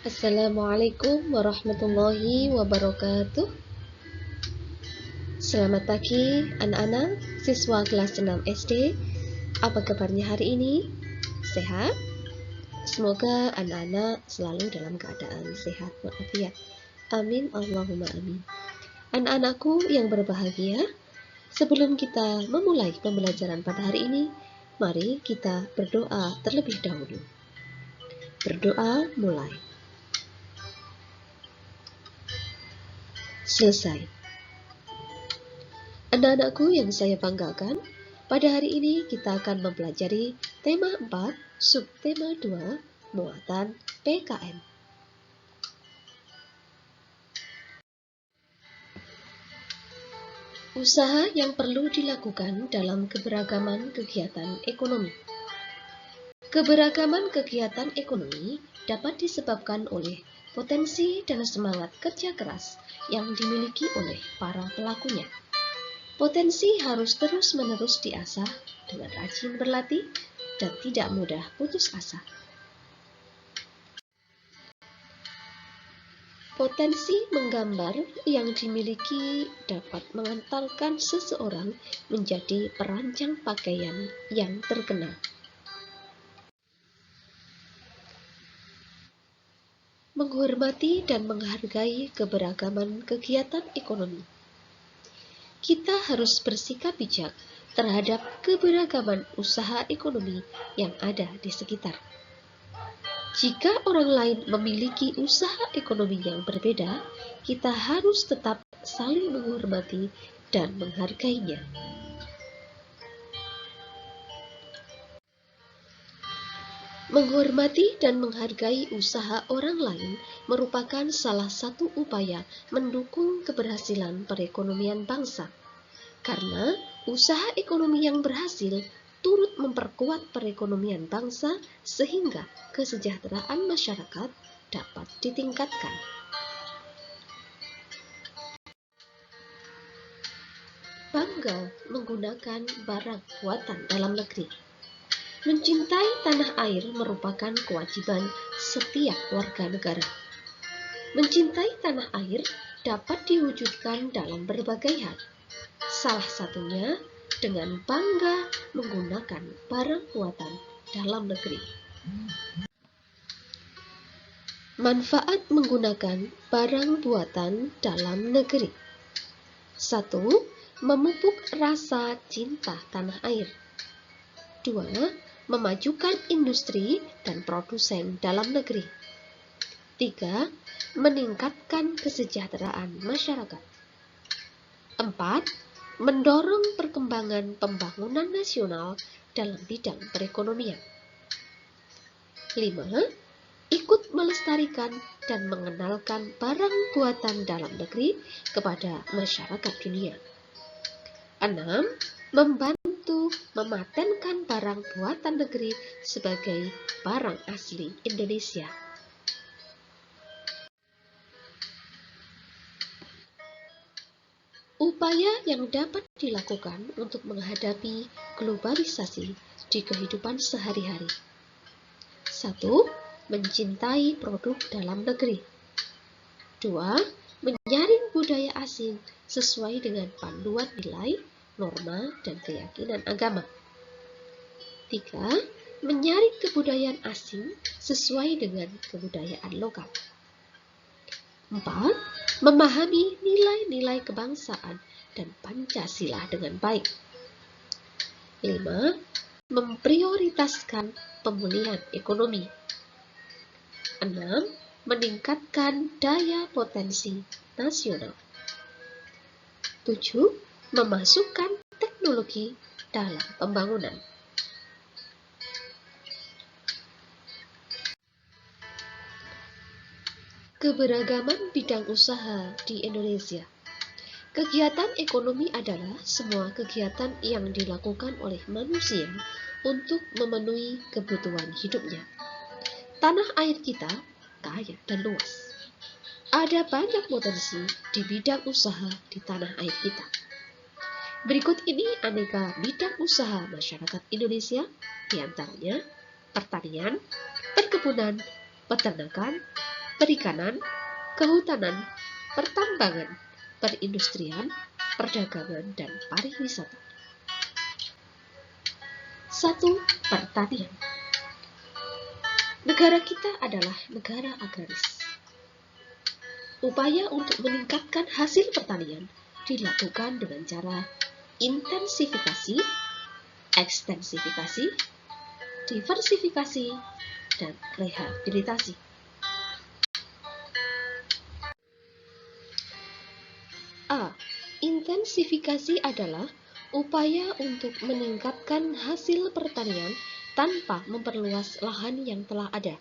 Assalamualaikum warahmatullahi wabarakatuh. Selamat pagi anak-anak siswa kelas 6 SD. Apa kabarnya hari ini? Sehat? Semoga anak-anak selalu dalam keadaan sehat walafiat. Amin Allahumma amin. Anak-anakku yang berbahagia, sebelum kita memulai pembelajaran pada hari ini, mari kita berdoa terlebih dahulu. Berdoa mulai. Selesai. Anak-anakku yang saya banggakan, pada hari ini kita akan mempelajari tema 4, subtema 2, muatan PKN. Usaha yang perlu dilakukan dalam keberagaman kegiatan ekonomi. Keberagaman kegiatan ekonomi dapat disebabkan oleh potensi dan semangat kerja keras yang dimiliki oleh para pelakunya. Potensi harus terus-menerus diasah dengan rajin berlatih dan tidak mudah putus asa. Potensi menggambar yang dimiliki dapat mengantarkan seseorang menjadi perancang pakaian yang terkenal. Menghormati dan menghargai keberagaman kegiatan ekonomi. Kita harus bersikap bijak terhadap keberagaman usaha ekonomi yang ada di sekitar. Jika orang lain memiliki usaha ekonomi yang berbeda, kita harus tetap saling menghormati dan menghargainya. Menghormati dan menghargai usaha orang lain merupakan salah satu upaya mendukung keberhasilan perekonomian bangsa. Karena usaha ekonomi yang berhasil turut memperkuat perekonomian bangsa sehingga kesejahteraan masyarakat dapat ditingkatkan. Bangga menggunakan barang buatan dalam negeri. Mencintai tanah air merupakan kewajiban setiap warga negara. Mencintai tanah air dapat diwujudkan dalam berbagai hal. Salah satunya dengan bangga menggunakan barang buatan dalam negeri. Manfaat menggunakan barang buatan dalam negeri. 1. Memupuk rasa cinta tanah air. 2. Memajukan industri dan produsen dalam negeri. 3. Meningkatkan kesejahteraan masyarakat. 4. Mendorong perkembangan pembangunan nasional dalam bidang perekonomian. 5. Ikut melestarikan dan mengenalkan barang buatan dalam negeri kepada masyarakat dunia. 6. Membantu mematenkan barang buatan negeri sebagai barang asli Indonesia. Upaya yang dapat dilakukan untuk menghadapi globalisasi di kehidupan sehari-hari. 1. Mencintai produk dalam negeri. 2. Menyaring budaya asing sesuai dengan panduan nilai, norma, dan keyakinan agama. 3. Menyaring kebudayaan asing sesuai dengan kebudayaan lokal. 4. Memahami nilai-nilai kebangsaan dan Pancasila dengan baik. 5. Memprioritaskan pemulihan ekonomi. 6. Meningkatkan daya potensi nasional. 7. Memasukkan teknologi dalam pembangunan. Keberagaman bidang usaha di Indonesia. Kegiatan ekonomi adalah semua kegiatan yang dilakukan oleh manusia untuk memenuhi kebutuhan hidupnya. Tanah air kita kaya dan luas. Ada banyak potensi di bidang usaha di tanah air kita. Berikut ini aneka bidang usaha masyarakat Indonesia, diantaranya pertanian, perkebunan, peternakan, perikanan, kehutanan, pertambangan, perindustrian, perdagangan, dan pariwisata. 1. Pertanian. Negara kita adalah negara agraris. Upaya untuk meningkatkan hasil pertanian dilakukan dengan cara intensifikasi, ekstensifikasi, diversifikasi, dan rehabilitasi. A. Intensifikasi adalah upaya untuk meningkatkan hasil pertanian tanpa memperluas lahan yang telah ada.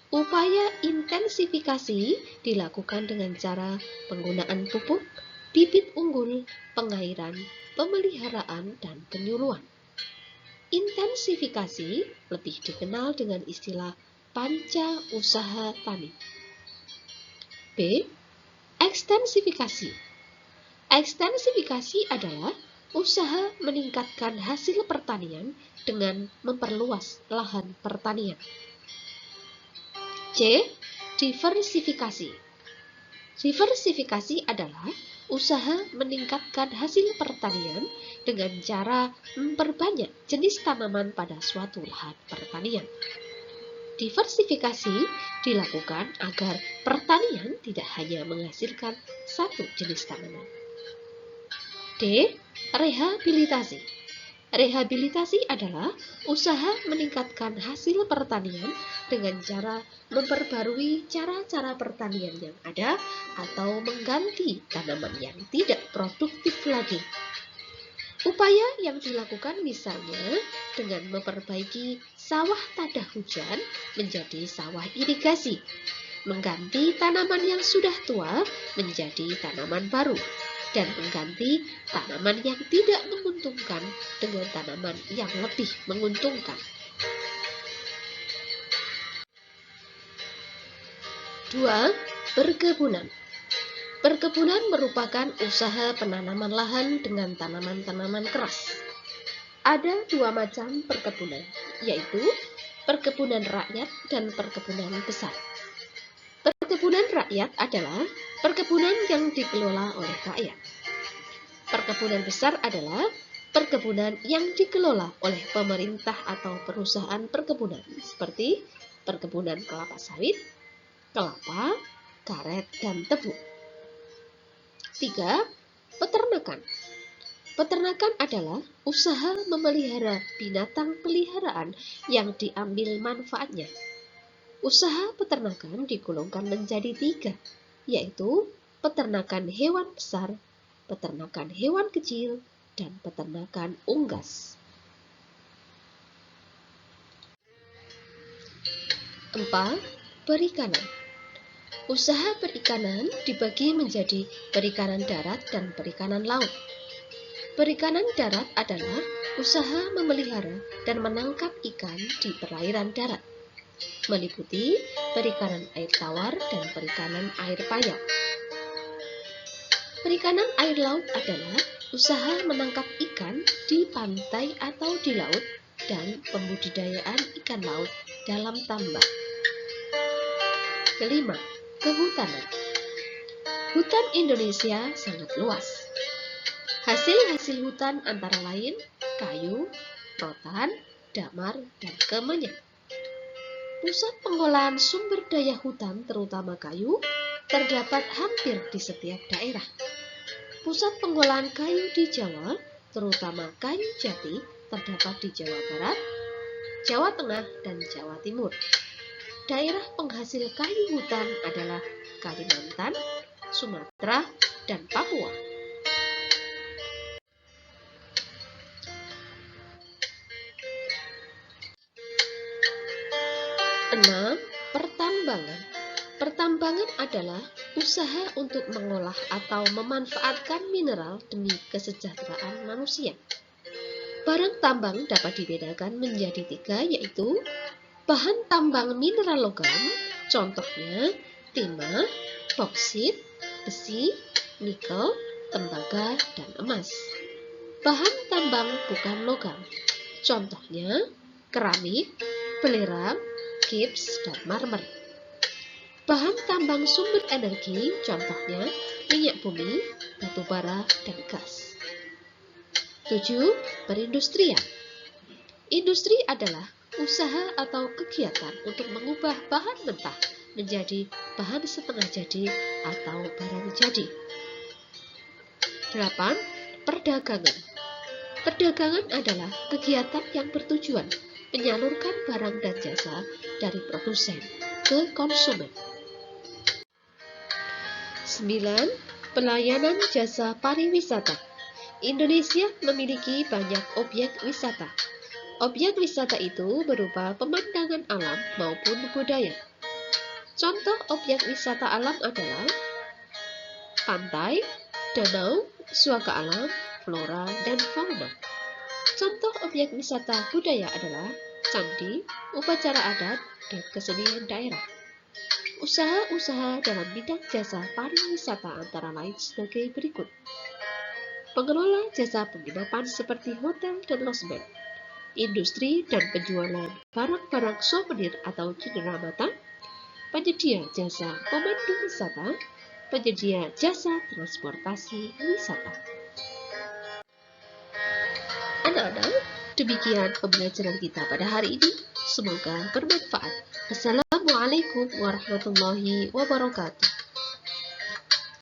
Upaya intensifikasi dilakukan dengan cara penggunaan pupuk, bibit unggul, pengairan, pemeliharaan, dan penyuluhan. Intensifikasi lebih dikenal dengan istilah panca usaha tani. B. Ekstensifikasi. Ekstensifikasi adalah usaha meningkatkan hasil pertanian dengan memperluas lahan pertanian. C. Diversifikasi. Diversifikasi adalah usaha meningkatkan hasil pertanian dengan cara memperbanyak jenis tanaman pada suatu lahan pertanian. Diversifikasi dilakukan agar pertanian tidak hanya menghasilkan satu jenis tanaman. D. Rehabilitasi. Rehabilitasi adalah usaha meningkatkan hasil pertanian dengan cara memperbarui cara-cara pertanian yang ada atau mengganti tanaman yang tidak produktif lagi. Upaya yang dilakukan misalnya dengan memperbaiki sawah tada hujan menjadi sawah irigasi, mengganti tanaman yang sudah tua menjadi tanaman baru, dan mengganti tanaman yang tidak menguntungkan dengan tanaman yang lebih menguntungkan. 2. Perkebunan. Perkebunan merupakan usaha penanaman lahan dengan tanaman-tanaman keras. Ada dua macam perkebunan, yaitu perkebunan rakyat dan perkebunan besar. Perkebunan rakyat adalah perkebunan yang dikelola oleh rakyat. Perkebunan besar adalah perkebunan yang dikelola oleh pemerintah atau perusahaan perkebunan, seperti perkebunan kelapa sawit, kelapa, karet, dan tebu. 3. Peternakan. Peternakan adalah usaha memelihara binatang peliharaan yang diambil manfaatnya. Usaha peternakan digolongkan menjadi 3, yaitu peternakan hewan besar, peternakan hewan kecil, dan peternakan unggas. 4. Perikanan. Usaha perikanan dibagi menjadi perikanan darat dan perikanan laut. Perikanan darat adalah usaha memelihara dan menangkap ikan di perairan darat, meliputi perikanan air tawar dan perikanan air payau. Perikanan air laut adalah usaha menangkap ikan di pantai atau di laut dan pembudidayaan ikan laut dalam tambak. 5. Kehutanan. Hutan Indonesia sangat luas. Hasil-hasil hutan antara lain kayu, rotan, damar, dan kemenyan. Pusat pengolahan sumber daya hutan terutama kayu terdapat hampir di setiap daerah. Pusat pengolahan kayu di Jawa, terutama kayu jati, terdapat di Jawa Barat, Jawa Tengah, dan Jawa Timur. Daerah penghasil kayu hutan adalah Kalimantan, Sumatera, dan Papua. 6. Pertambangan. Pertambangan adalah usaha untuk mengolah atau memanfaatkan mineral demi kesejahteraan manusia. Barang tambang dapat dibedakan menjadi 3, yaitu bahan tambang mineral logam, contohnya timah, boksit, besi, nikel, tembaga, dan emas. Bahan tambang bukan logam, contohnya keramik, belerang, gips, dan marmer. Bahan tambang sumber energi, contohnya minyak bumi, batu bara, dan gas. 7. Perindustrian. Industri adalah usaha atau kegiatan untuk mengubah bahan mentah menjadi bahan setengah jadi atau barang jadi. 8. Perdagangan. Perdagangan adalah kegiatan yang bertujuan menyalurkan barang dan jasa dari produsen ke konsumen. 9. Pelayanan jasa pariwisata. Indonesia memiliki banyak objek wisata. Objek wisata itu berupa pemandangan alam maupun budaya. Contoh objek wisata alam adalah pantai, danau, suaka alam, flora, dan fauna. Contoh objek wisata budaya adalah candi, upacara adat, dan kesenian daerah. Usaha-usaha dalam bidang jasa pariwisata antara lain sebagai berikut. Pengelola jasa penginapan seperti hotel dan losmen, industri dan penjualan barang-barang souvenir atau cindera mata, penyedia jasa pemandu wisata, penyedia jasa transportasi wisata. Anak-anak, demikian pembelajaran kita pada hari ini. Semoga bermanfaat. Assalamualaikum warahmatullahi wabarakatuh.